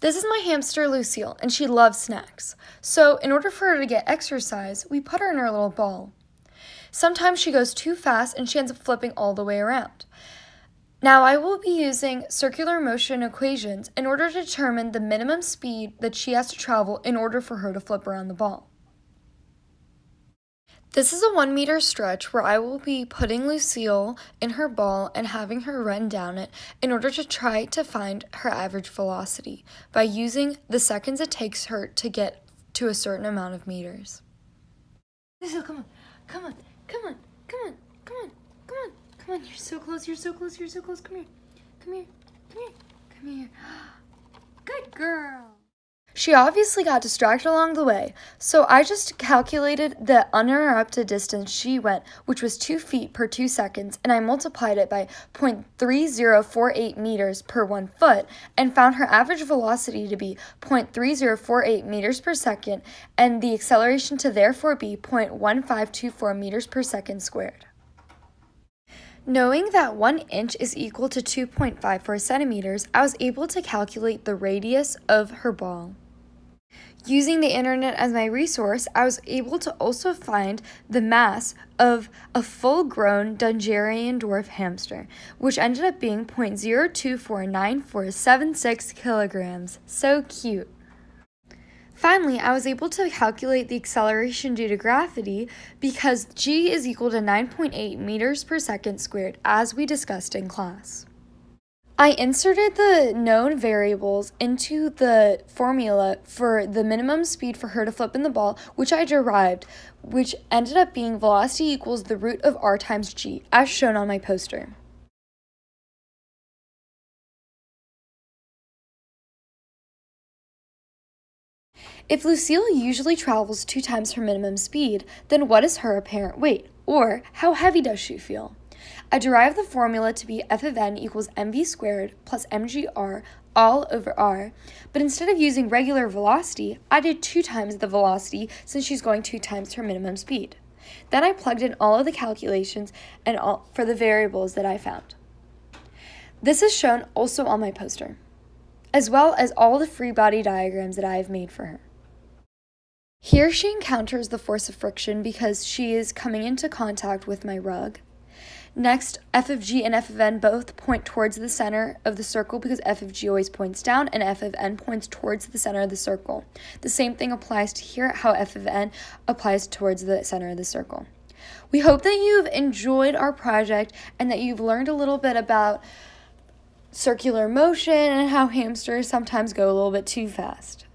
This is my hamster Lucille, and she loves snacks. So in order for her to get exercise, we put her in her little ball. Sometimes she goes too fast and she ends up flipping all the way around. Now I will be using circular motion equations in order to determine the minimum speed that she has to travel in order for her to flip around the ball. This is a 1 meter stretch where I will be putting Lucille in her ball and having her run down it in order to try to find her average velocity by using the seconds it takes her to get to a certain amount of meters. Lucille, come on, come on, come on, come on, come on, come on, come on, you're so close, you're so close, you're so close, come here, come here, come here, come here. Good girl. She obviously got distracted along the way, so I just calculated the uninterrupted distance she went, which was 2 feet per 2 seconds, and I multiplied it by 0.3048 meters per 1 foot, and found her average velocity to be 0.3048 meters per second, and the acceleration to therefore be 0.1524 meters per second squared. Knowing that 1 inch is equal to 2.54 centimeters, I was able to calculate the radius of her ball. Using the internet as my resource, I was able to also find the mass of a full-grown Dungarian dwarf hamster, which ended up being 0.024946 kilograms. So cute. Finally, I was able to calculate the acceleration due to gravity because g is equal to 9.8 meters per second squared, as we discussed in class. I inserted the known variables into the formula for the minimum speed for her to flip in the ball, which I derived, which ended up being velocity equals the root of r times g, as shown on my poster. If Lucille usually travels 2 times her minimum speed, then what is her apparent weight, or how heavy does she feel? I derived the formula to be f of n equals mv squared plus mgr all over r, but instead of using regular velocity, I did 2 times the velocity since she's going 2 times her minimum speed. Then I plugged in all of the calculations and all for the variables that I found. This is shown also on my poster, as well as all the free body diagrams that I have made for her. Here she encounters the force of friction because she is coming into contact with my rug. Next, f of g and f of n both point towards the center of the circle because f of g always points down and f of n points towards the center of the circle. The same thing applies to here, how f of n applies towards the center of the circle. We hope that you've enjoyed our project and that you've learned a little bit about circular motion and how hamsters sometimes go a little bit too fast.